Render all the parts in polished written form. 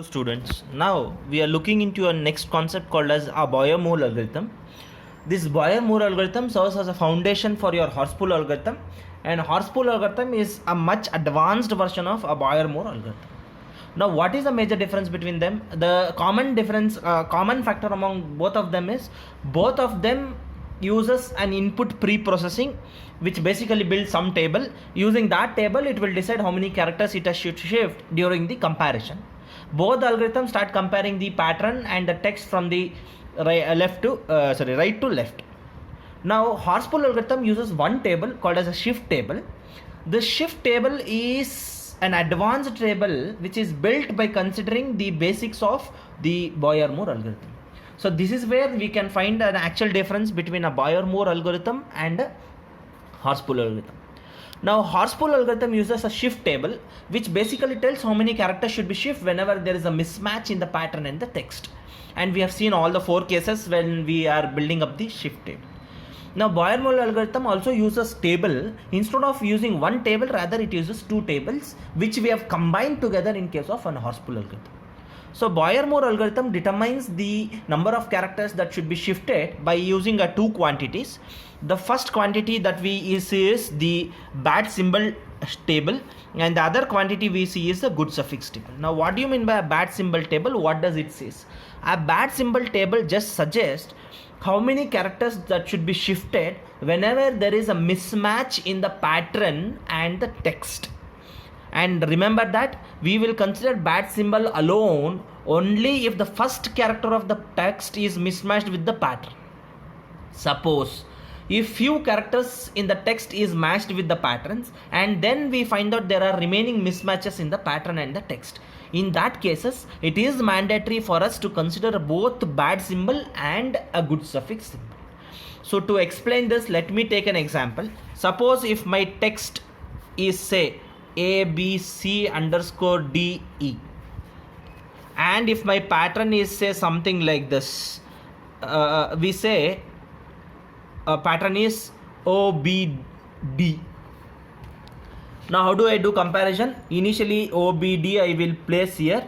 Students, now we are looking into a next concept called as a Boyer-Moore algorithm. This Boyer-Moore algorithm serves as a foundation for your Horspool algorithm, and Horspool algorithm is a much advanced version of a Boyer-Moore algorithm. Now, what is the major difference between them? The common factor among both of them is both of them uses an input pre-processing, which basically builds some table. Using that table, it will decide how many characters it has should shift during the comparison. Both algorithms start comparing the pattern and the text from the right to left. Now, Horspool algorithm uses one table called as a shift table. The shift table is an advanced table which is built by considering the basics of the Boyer-Moore algorithm. So this is where we can find an actual difference between a Boyer-Moore algorithm and a Horspool algorithm. Now, Horspool algorithm uses a shift table, which basically tells how many characters should be shifted whenever there is a mismatch in the pattern and the text. And we have seen all the 4 cases when we are building up the shift table. Now, Boyer-Moore algorithm also uses table. Instead of using one table, rather it uses 2 tables, which we have combined together in case of an Horspool algorithm. So Boyer-Moore algorithm determines the number of characters that should be shifted by using 2 quantities. The first quantity that we see is the bad symbol table, and the other quantity we see is the good suffix table. Now, what do you mean by a bad symbol table? What does it say? A bad symbol table just suggests how many characters that should be shifted whenever there is a mismatch in the pattern and the text. And remember that we will consider bad symbol alone only if the first character of the text is mismatched with the pattern. Suppose if few characters in the text is matched with the patterns, and then we find out there are remaining mismatches in the pattern and the text. In that cases, it is mandatory for us to consider both bad symbol and a good suffix symbol. So to explain this, let me take an example. Suppose if my text is say ABC underscore DE, and if my pattern is say something like this, we say pattern is OBD. Now how do I do comparison? Initially OBD I will place here.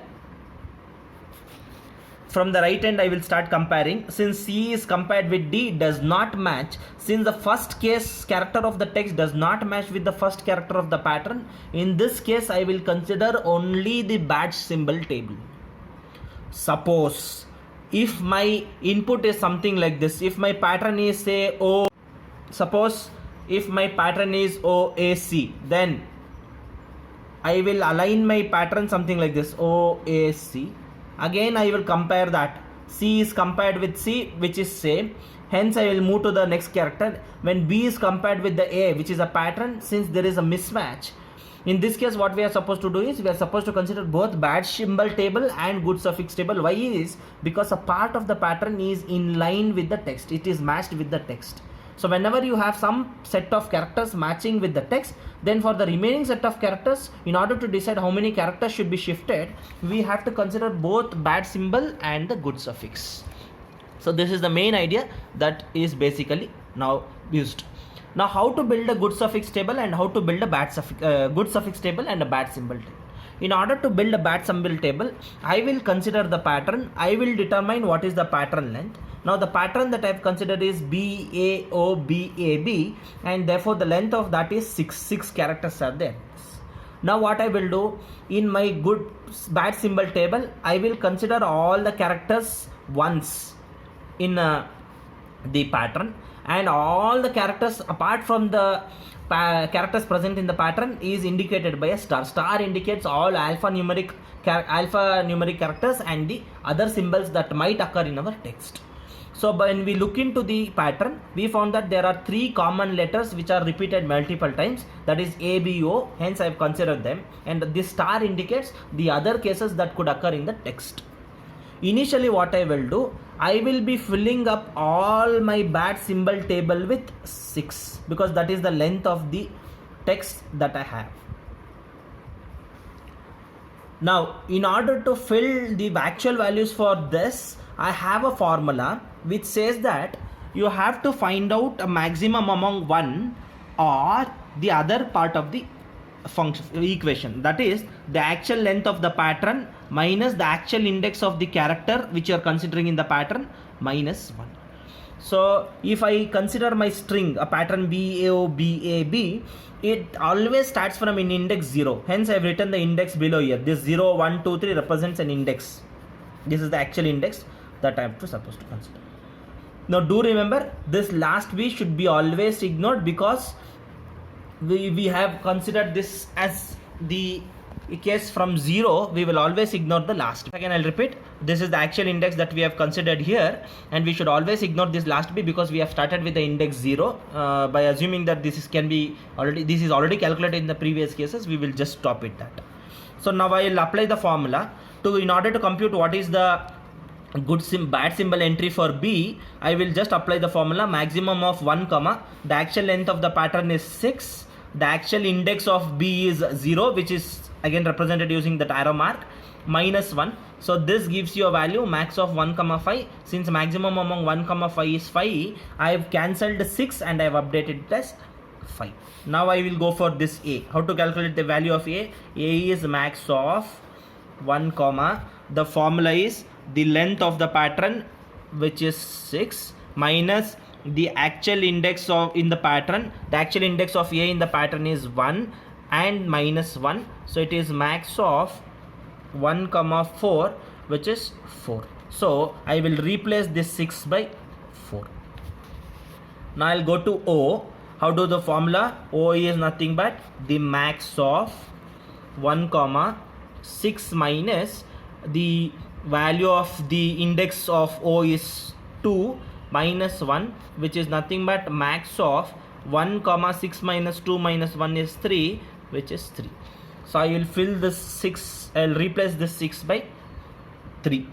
From the right end I will start comparing. Since C is compared with D, does not match. Since the first case character of the text does not match with the first character of the pattern, in this case I will consider only the bad symbol table. Suppose if my input is something like this, if my pattern is say suppose if my pattern is OAC, then I will align my pattern something like this, OAC. Again I will compare that. C is compared with C, which is same. Hence I will move to the next character. When B is compared with the A, which is a pattern, since there is a mismatch, in this case what we are supposed to do is we are supposed to consider both bad symbol table and good suffix table. Why is? Because a part of the pattern is in line with the text. It is matched with the text. So whenever you have some set of characters matching with the text, then for the remaining set of characters, in order to decide how many characters should be shifted, we have to consider both bad symbol and the good suffix. So this is the main idea that is basically now used. Now how to build a good suffix table and how to build a good suffix table and a bad symbol table. In order to build a bad symbol table, I will consider the pattern. I will determine what is the pattern length. Now the pattern that I have considered is BAOBAB, and therefore the length of that is 6 characters are there. Now what I will do, in my bad symbol table, I will consider all the characters once in the pattern, and all the characters apart from the characters present in the pattern is indicated by a star. Star indicates all alphanumeric characters and the other symbols that might occur in our text. So when we look into the pattern, we found that there are 3 common letters which are repeated multiple times, that is ABO, hence I have considered them, and this star indicates the other cases that could occur in the text. Initially what I will do, I will be filling up all my bad symbol table with 6, because that is the length of the text that I have. Now in order to fill the actual values for this, I have a formula which says that you have to find out a maximum among one or the other part of the function equation, that is the actual length of the pattern minus the actual index of the character which you are considering in the pattern minus 1. So if I consider my string a pattern BAO, it always starts from an index 0. Hence I have written the index below here. This 0, 1, 2, 3 represents an index. This is the actual index that I am supposed to consider. Now do remember, this last B should be always ignored, because we have considered this as the case from 0. We will always ignore the last. Again I'll repeat, this is the actual index that we have considered here, and we should always ignore this last B because we have started with the index 0. By assuming that this is already calculated in the previous cases, we will just stop it that. So now I will apply the formula in order to compute what is the bad symbol entry for B. I will just apply the formula maximum of 1 comma, the actual length of the pattern is 6, the actual index of B is 0, which is again represented using that arrow mark, minus 1. So this gives you a value max of 1 comma 5. Since maximum among 1 comma 5 is 5, I have cancelled 6 and I have updated it as 5. Now I will go for this A. How to calculate the value of A? A is max of 1 comma, the formula is the length of the pattern, which is 6, minus the actual index of in the pattern. The actual index of A in the pattern is 1 and minus 1. So it is max of 1 comma 4, which is 4. So I will replace this 6 by 4. Now I'll go to O. How do the formula? O is nothing but the max of 1 comma 6 minus the value of the index of O is 2 minus 1, which is nothing but max of 1 comma 6 minus 2 minus 1 is 3, which is 3. So I will fill this 6, I will replace this 6 by 3.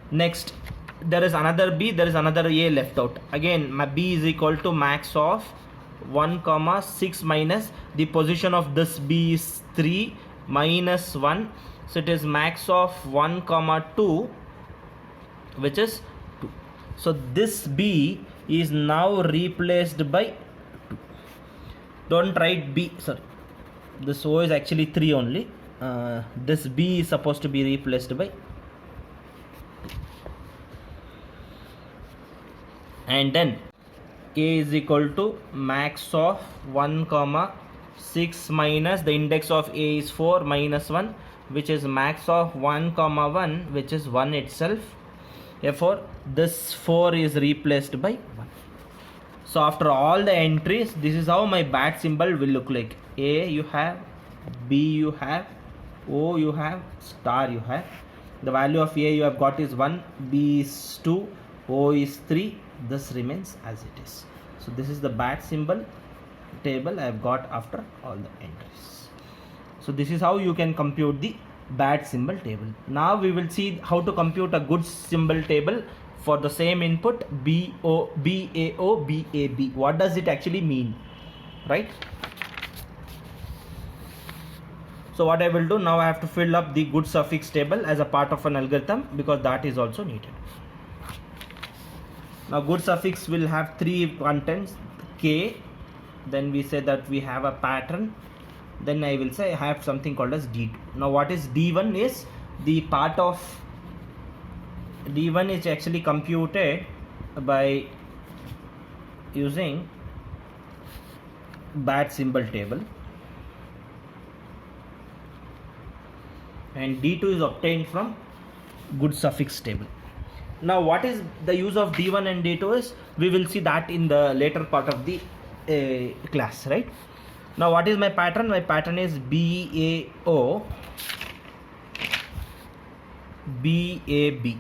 Next, there is another B, there is another A left out. Again my B is equal to max of 1 comma 6 minus the position of this B is 3 minus 1. So it is max of 1 comma 2, which is 2. So this B is now replaced by 2. Don't write B, sorry, this O is actually 3 only. This B is supposed to be replaced by 2. And then A is equal to max of 1 comma 6 minus the index of A is 4 minus 1, which is max of 1 comma 1, which is 1 itself. Therefore this 4 is replaced by 1. So after all the entries, this is how my bat symbol will look like. A you have, B you have, O you have, star you have. The value of A you have got is 1, B is 2, O is 3. This remains as it is. So this is the bat symbol table I have got after all the entries. So this is how you can compute the bad symbol table. Now we will see how to compute a good symbol table for the same input BAO, BAB. What does it actually mean, right? So what I will do now, I have to fill up the good suffix table as a part of an algorithm, because that is also needed. Now good suffix will have 3 contents, K, then we say that we have a pattern, then I will say I have something called as D2. Now what is D1 is the part of D1 is actually computed by using bat symbol table, and D2 is obtained from good suffix table. Now what is the use of D1 and D2 is, we will see that in the later part of the class, right? Now what is my pattern? My pattern is BAO, BAB,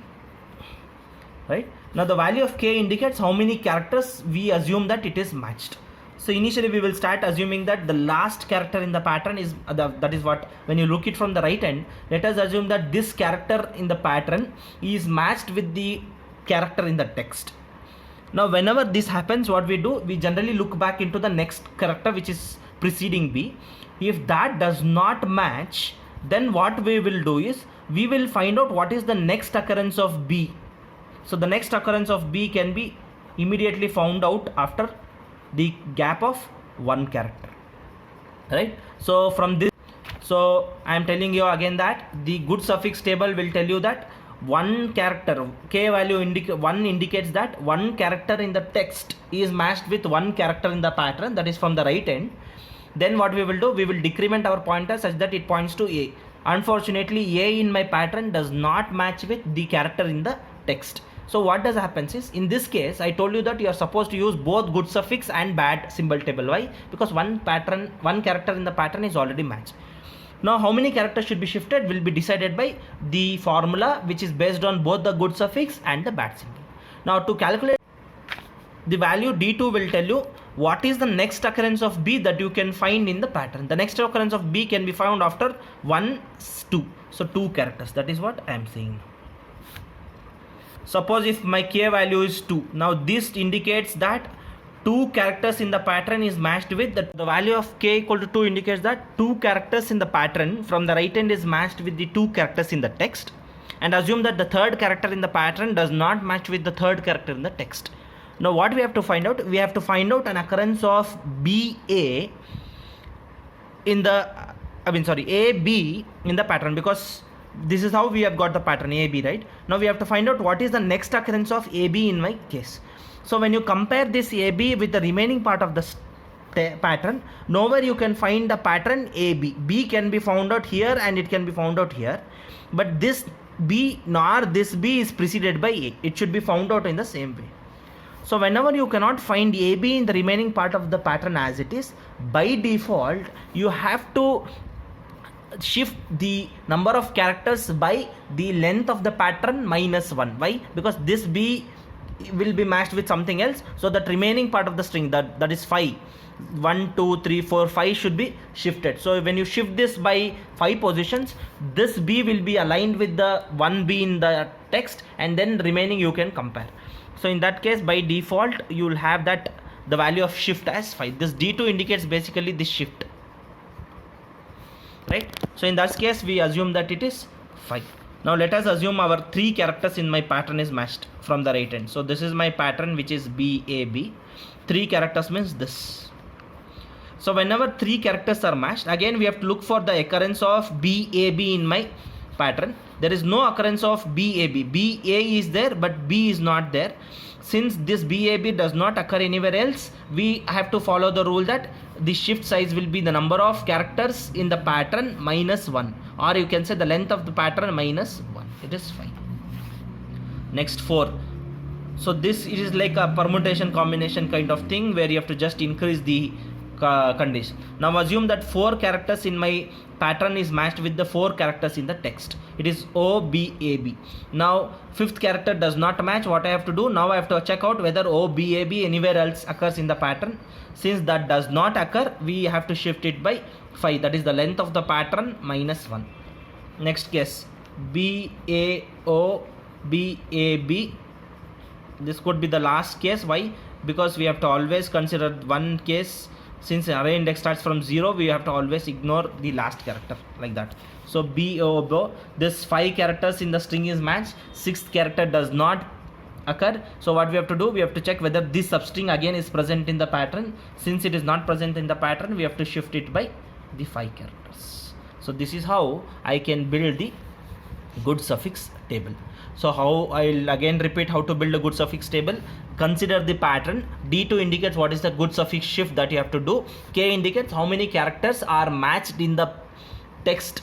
right? Now the value of K indicates how many characters we assume that it is matched. So initially we will start assuming that the last character in the pattern is that is what, when you look it from the right end, let us assume that this character in the pattern is matched with the character in the text. Now whenever this happens, what we do, we generally look back into the next character which is preceding B. If that does not match, then what we will do is we will find out what is the next occurrence of B. So the next occurrence of B can be immediately found out after the gap of one character. right? So from this, so I am telling you again that the good suffix table will tell you that one character k value one indicates that one character in the text is matched with one character in the pattern, that is from the right end. Then what we will do, we will decrement our pointer such that it points to a. Unfortunately, a in my pattern does not match with the character in the text. So what does happens is, in this case I told you that you are supposed to use both good suffix and bad symbol table. Why? Because one character in the pattern is already matched. Now how many characters should be shifted will be decided by the formula, which is based on both the good suffix and the bad symbol. Now to calculate the value, D2 will tell you what is the next occurrence of B that you can find in the pattern. The next occurrence of B can be found after 1, 2. So 2 characters, that is what I am saying. Suppose if my k value is 2, now this indicates that 2 characters in the pattern is matched with the value of k equal to 2 indicates that 2 characters in the pattern from the right end is matched with the 2 characters in the text, and assume that the third character in the pattern does not match with the third character in the text. Now what we have to find out, we have to find out an occurrence of BA in the AB in the pattern, because this is how we have got the pattern AB, right? Now we have to find out what is the next occurrence of AB in my case. So when you compare this AB with the remaining part of the pattern, nowhere you can find the pattern AB. B can be found out here and it can be found out here, but this B nor this B is preceded by A. It should be found out in the same way. So whenever you cannot find AB in the remaining part of the pattern as it is, by default you have to shift the number of characters by the length of the pattern minus 1. Why? Because this B will be matched with something else, so that remaining part of the string, that is 5, 1 2 3 4 5 should be shifted. So when you shift this by 5 positions, this B will be aligned with the 1B in the text, and then remaining you can compare. So in that case, by default you will have that the value of shift as 5. This D2 indicates basically this shift, right? So in that case we assume that it is 5. Now let us assume our 3 characters in my pattern is matched from the right end. So this is my pattern, which is BAB. 3 characters means this. So whenever 3 characters are matched, again we have to look for the occurrence of BAB in my pattern. There is no occurrence of BAB. BA is there but B is not there. Since this BAB does not occur anywhere else, we have to follow the rule that the shift size will be the number of characters in the pattern minus 1, or you can say the length of the pattern minus 1. It is fine. Next 4. So this it is like a permutation combination kind of thing where you have to just increase the condition. Now assume that 4 characters in my pattern is matched with the 4 characters in the text. It is OBAB. Now 5th character does not match. What I have to do now, I have to check out whether OBAB anywhere else occurs in the pattern. Since that does not occur, we have to shift it by 5, that is the length of the pattern minus 1. Next case, BAO BAB. This could be the last case. Why? Because we have to always consider one case. Since array index starts from 0, we have to always ignore the last character, like that. So BO, this 5 characters in the string is matched, 6th character does not occur. So what we have to do, we have to check whether this substring again is present in the pattern. Since it is not present in the pattern, we have to shift it by the 5 characters. So this is how I can build the good suffix table. So how, I'll again repeat how to build a good suffix table. Consider the pattern. D2 indicates what is the good suffix shift that you have to do. K indicates how many characters are matched in the text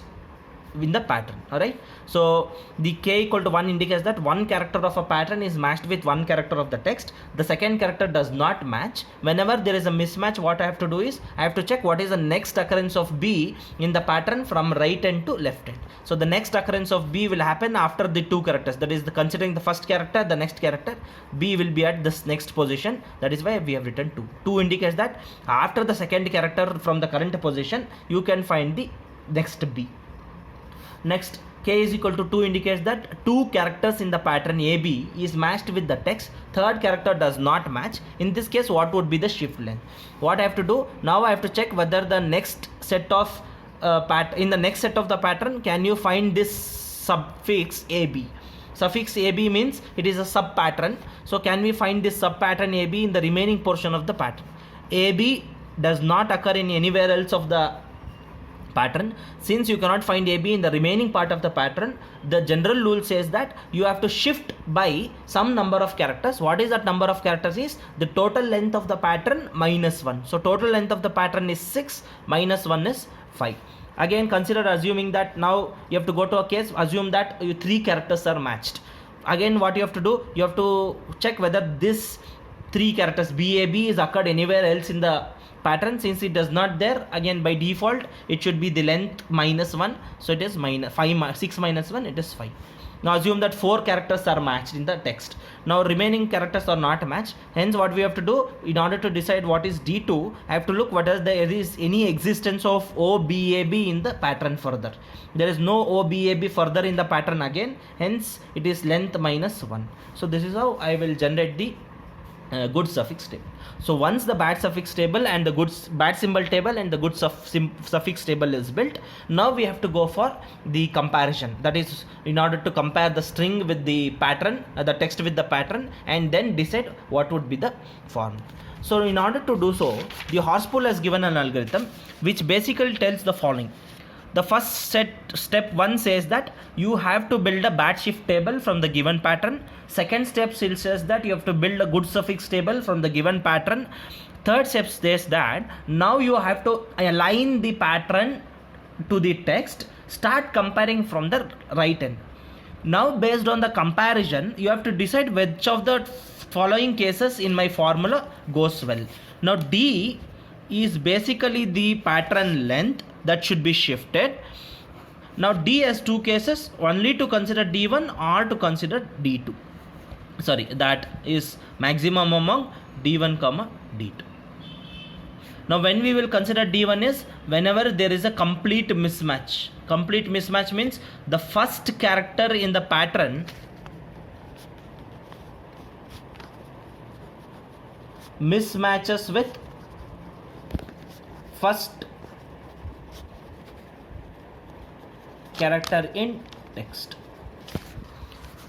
in the pattern. Alright, so the k equal to 1 indicates that one character of a pattern is matched with one character of the text. The second character does not match. Whenever there is a mismatch, what I have to do is I have to check what is the next occurrence of B in the pattern from right end to left end. So the next occurrence of B will happen after the 2 characters, that is considering the first character, the next character, B will be at this next position. That is why we have written 2. 2 indicates that after the second character from the current position, you can find the next B. Next, k is equal to 2 indicates that 2 characters in the pattern AB is matched with the text. Third character does not match. In this case, what would be the shift length? What I have to do now, I have to check whether the next set of in the next set of the pattern, can you find this suffix AB? Suffix AB means it is a sub pattern. So can we find this sub pattern AB in the remaining portion of the pattern? AB does not occur in anywhere else of the pattern. Since you cannot find AB in the remaining part of the pattern, the general rule says that you have to shift by some number of characters. What is that number of characters? Is the total length of the pattern minus 1. So total length of the pattern is 6, minus 1 is 5. Again, consider assuming that now you have to go to a case, assume that 3 characters are matched. Again, what you have to do, you have to check whether this 3 characters BAB is occurred anywhere else in the pattern. Since it does not there, again by default it should be the length minus 1, so it is minus 5, 6 minus 1, it is 5. Now assume that 4 characters are matched in the text. Now remaining characters are not matched. Hence what we have to do, in order to decide what is D2, I have to look whether there is any existence of OBAB in the pattern further. There is no OBAB further in the pattern again, hence it is length minus 1. So this is how I will generate the good suffix table. So once the bad suffix table and the good bad symbol table and the good suffix table is built, now we have to go for the comparison. That is, in order to compare the string with the pattern, the text with the pattern, and then decide what would be the form. So in order to do so, the Horspool has given an algorithm which basically tells the following. The first step 1 says that you have to build a bad shift table from the given pattern. Second step still says that you have to build a good suffix table from the given pattern. Third step says that now you have to align the pattern to the text, start comparing from the right end. Now based on the comparison, you have to decide which of the following cases in my formula goes well. Now D is basically the pattern length that should be shifted. Now D has 2 cases, only to consider D1 or to consider D2. Sorry, that is maximum among D1 comma D2. Now when we will consider D1 is whenever there is a complete mismatch. Complete mismatch means the first character in the pattern mismatches with first character in text.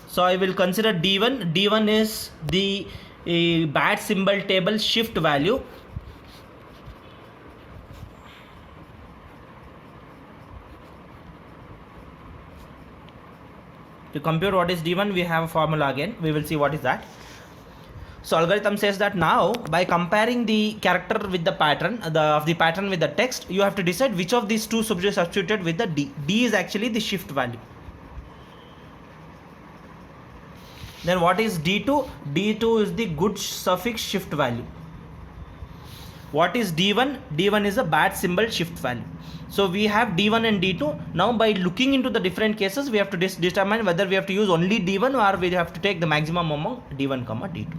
So I will consider D1. D1 is the bad symbol table shift value. To compute what is D1, we have a formula again. We will see what is that. So algorithm says that now by comparing the character with the pattern, the pattern with the text, you have to decide which of these two should be substituted with the D. D is actually the shift value. Then what is D2? D2 is the good suffix shift value. What is D1? D1 is a bad symbol shift value. So we have D1 and D2. Now by looking into the different cases, we have to determine whether we have to use only D1 or we have to take the maximum among D1 comma D2.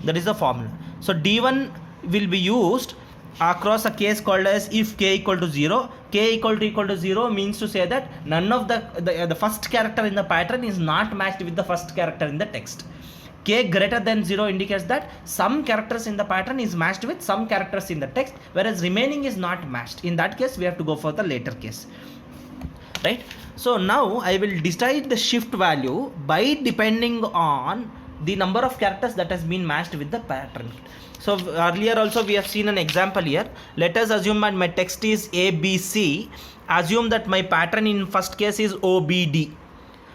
That is the formula. So D1 will be used across a case called as if k equal to 0. K equal to 0 means to say that none of the first character in the pattern is not matched with the first character in the text. K greater than 0 indicates that some characters in the pattern is matched with some characters in the text, whereas remaining is not matched. In that case, we have to go for the later case. Right? So now I will decide the shift value by depending on the number of characters that has been matched with the pattern. So earlier also we have seen an example here. Let us assume that my text is ABC. Assume that my pattern in first case is OBD.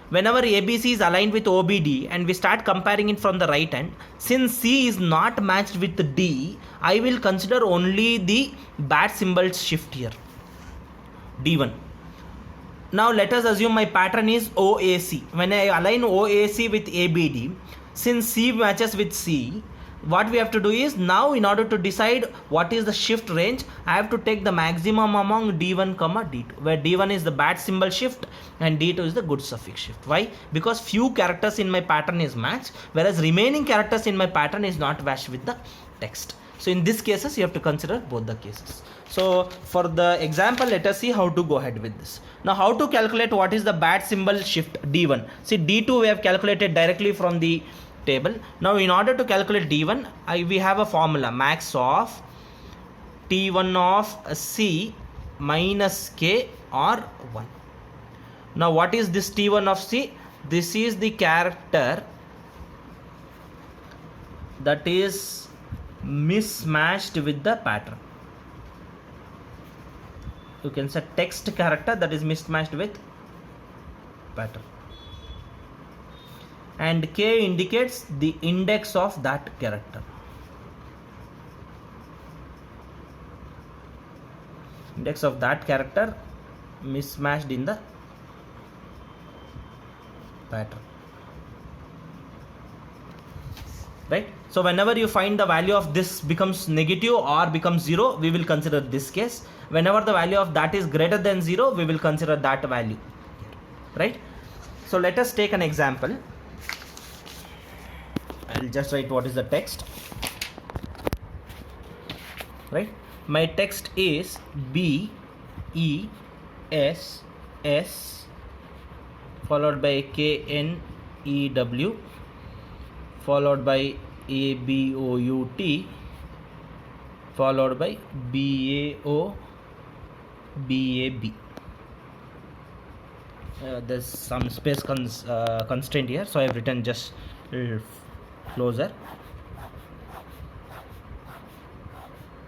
Whenever ABC is aligned with OBD and we start comparing it from the right hand, since C is not matched with D, I will consider only the bad symbols shift here, D1. Now let us assume my pattern is OAC. When I align OAC with ABD, since C matches with C, what we have to do is now in order to decide what is the shift range, I have to take the maximum among D1 comma D2, where D1 is the bad symbol shift and D2 is the good suffix shift. Why? Because few characters in my pattern is matched, whereas remaining characters in my pattern is not matched with the text. So in this cases, you have to consider both the cases. So for the example, let us see how to go ahead with this. Now how to calculate what is the bad symbol shift D1. See, D2 we have calculated directly from the table. Now in order to calculate D1, we have a formula, max of T1 of C minus K or 1. Now what is this T1 of C? This is the character that is mismatched with the pattern. you can say text character that is mismatched with pattern, and K indicates the index of that character. Index of that character mismatched in the pattern, right? So whenever you find the value of this becomes negative or becomes 0, we will consider this case. Whenever the value of that is greater than 0, we will consider that value, right? So let us take an example. I'll just write what is the text, right? My text is B E S S followed by K N E W followed by A B O U T followed by B A O B A B. There's some space constraint here, so I have written just closer.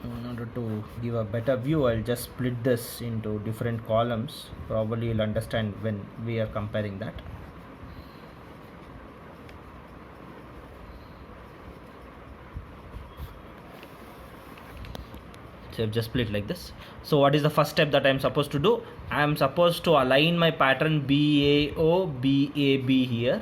In order to give a better view, I'll just split this into different columns. Probably you'll understand when we are comparing that. So I've just split like this. So what is the first step that I'm supposed to do? I'm supposed to align my pattern BAO BAB here,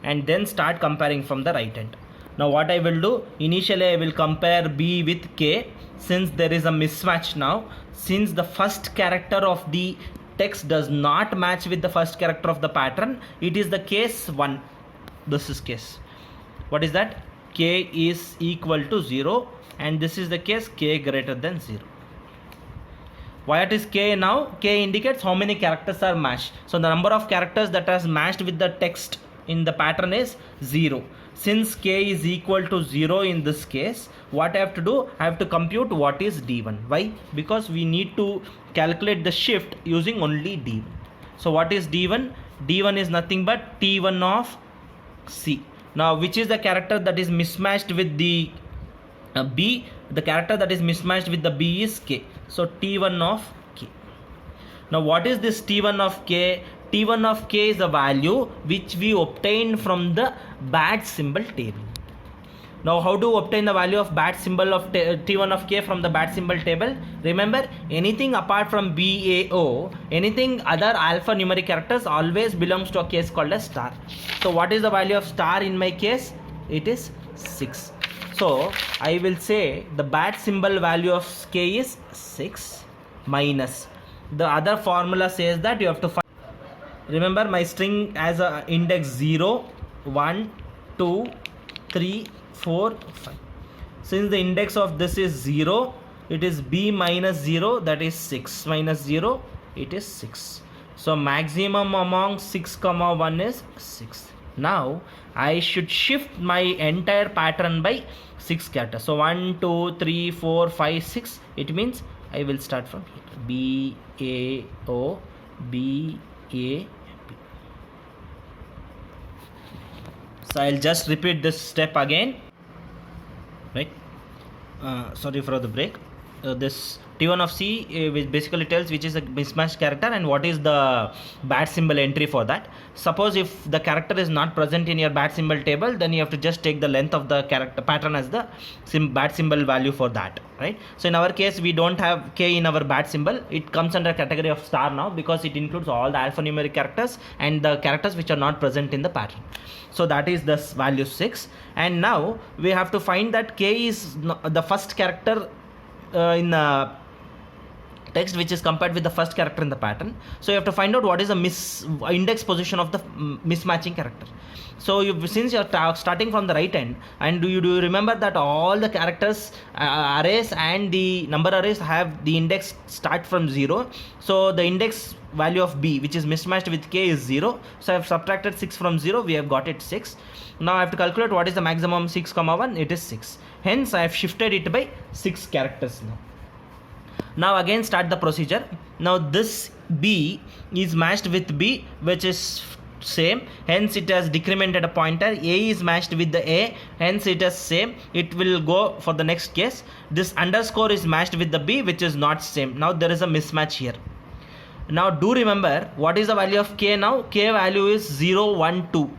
and then start comparing from the right end. Now what I will do, initially I will compare B with K, since there is a mismatch now. Since the first character of the text does not match with the first character of the pattern, it is the case 1. This is case. What is that? K is equal to 0, and this is the case K greater than 0. What is K now? K indicates how many characters are matched. So the number of characters that are matched with the text in the pattern is 0. Since K is equal to 0 in this case, what I have to do? I have to compute what is D1. Why? Because we need to calculate the shift using only D1. So what is D1? D1 is nothing but T1 of C. Now which is the character that is mismatched with the B? The character that is mismatched with the B is K. So T1 of K. Now what is this T1 of K? T1 of K is the value which we obtained from the bat symbol table. Now how to obtain the value of bat symbol of T1 of K from the bat symbol table? Remember, anything apart from BAO, anything other alphanumeric characters always belongs to a case called as star. So what is the value of star in my case? It is 6. So I will say the bat symbol value of K is 6 minus. The other formula says that you have to find. Remember, my string has a index 0, 1, 2, 3, 4, 5. Since the index of this is 0, it is B minus 0, that is 6 minus 0, it is 6. So maximum among 6, 1 is 6. Now I should shift my entire pattern by 6 characters. So 1, 2, 3, 4, 5, 6. It means I will start from here. B, A, O, B, A, B. So I'll just repeat this step again, right? Sorry for the break. This T1 of C which basically tells which is a mismatched character and what is the bat symbol entry for that. Suppose if the character is not present in your bat symbol table, then you have to just take the length of the character pattern as the bat symbol value for that, right? So in our case, we don't have K in our bat symbol. It comes under category of star now because it includes all the alphanumeric characters and the characters which are not present in the pattern. So that is this value 6, and now we have to find that K is the first character in the text which is compared with the first character in the pattern. So you have to find out what is the index position of the mismatching character. So since you are starting from the right end, and do you remember that all the characters arrays and the number arrays have the index start from 0. So the index value of B which is mismatched with K is 0. So I have subtracted 6 from 0, we have got it 6. Now I have to calculate what is the maximum 6, 1, it is 6. Hence I have shifted it by 6 characters now. Now again start the procedure. Now this B is matched with B which is same, hence it has decremented a pointer. A is matched with the A, hence it is same. It will go for the next case. This underscore is matched with the B, which is not same. Now there is a mismatch here. Now do remember, what is the value of k now? K value is 0, 1, 2.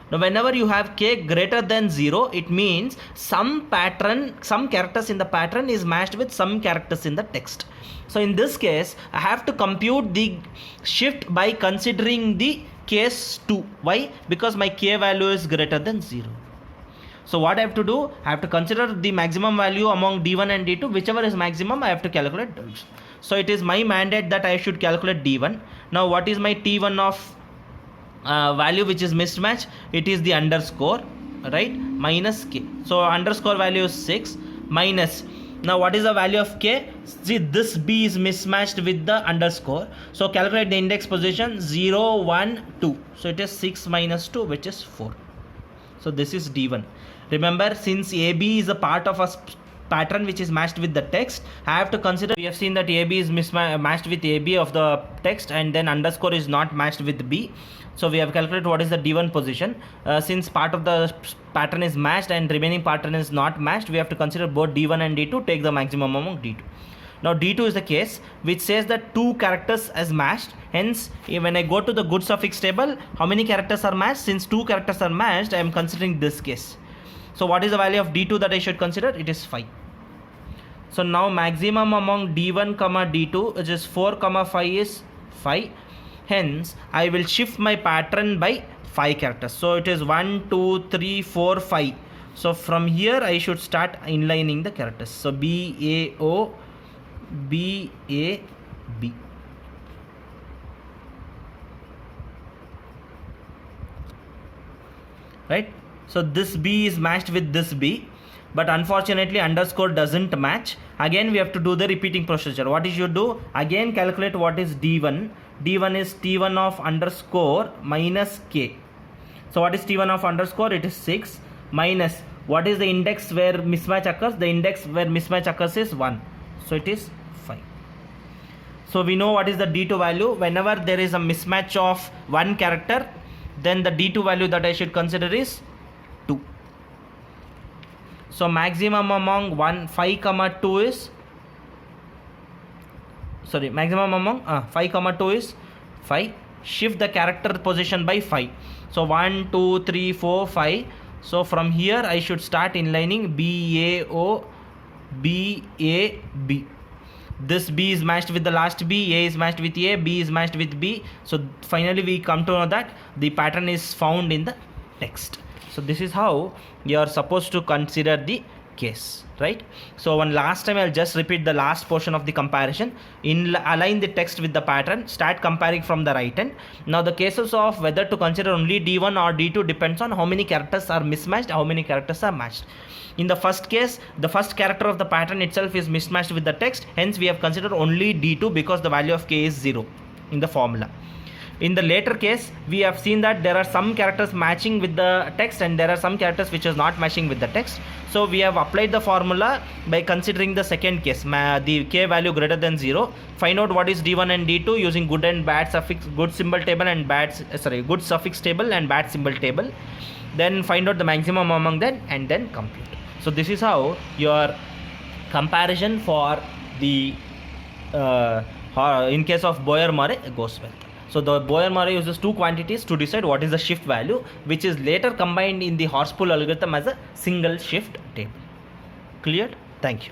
Now whenever you have k greater than 0, it means some characters in the pattern is matched with some characters in the text. So in this case, I have to compute the shift by considering the case 2. Why? Because my k value is greater than 0. So what I have to do, I have to consider the maximum value among D1 and D2. Whichever is maximum, I have to calculate those. So it is my mandate that I should calculate D1. Now what is my T1 of value which is mismatch? It is the underscore, right, minus k. So underscore value is 6 minus, now what is the value of k? See, this B is mismatched with the underscore, so calculate the index position 0, 1, 2. So it is 6 minus 2, which is 4. So this is D1. Remember, since AB is a part of a pattern which is matched with the text, I have to consider, we have seen that AB is matched with AB of the text, and then underscore is not matched with B. So we have calculated what is the D1 position. Since part of the pattern is matched and remaining pattern is not matched, we have to consider both D1 and D2, take the maximum among D2. Now D2 is the case which says that 2 characters as matched. Hence, when I go to the good suffix table, how many characters are matched? Since 2 characters are matched, I am considering this case. So what is the value of D2 that I should consider? It is 5. So now maximum among D1 comma D2, which is 4 comma 5 is 5. Hence, I will shift my pattern by 5 characters. So it is 1, 2, 3, 4, 5. So from here, I should start inlining the characters. So B, A, O, B, A, B. Right? So this B is matched with this B. But unfortunately, underscore doesn't match. Again, we have to do the repeating procedure. What you should do? Again, calculate what is D1. D1 is T1 of underscore minus K. So what is T1 of underscore? It is 6 minus, what is the index where mismatch occurs? The index where mismatch occurs is 1. So it is 5. So we know what is the D2 value. Whenever there is a mismatch of one character, then the D2 value that I should consider is 2. So maximum among 5 comma 2 is, sorry, maximum among 5 comma 2 is 5. Shift the character position by 5. So 1, 2, 3, 4, 5. So from here I should start inlining B, A, O, B, A, B. This B is matched with the last B, A is matched with A, B is matched with B. So finally we come to know that the pattern is found in the text. So this is how you are supposed to consider the case, right? So one last time I'll just repeat the last portion of the comparison. Align the text with the pattern, start comparing from the right end. Now the cases of whether to consider only D1 or D2 depends on how many characters are mismatched, how many characters are matched. In the first case, the first character of the pattern itself is mismatched with the text, hence we have considered only D2 because the value of k is 0 in the formula. In the later case, we have seen that there are some characters matching with the text and there are some characters which is not matching with the text. So we have applied the formula by considering the second case, the k value greater than 0. Find out what is D1 and D2 using good and bad suffix, good symbol table and good suffix table and bad symbol table. Then find out the maximum among them and then compute. So this is how your comparison for the in case of Boyer-Murray goes well. So the Boyer-Murray uses 2 quantities to decide what is the shift value, which is later combined in the Horspool algorithm as a single shift table. Clear? Thank you.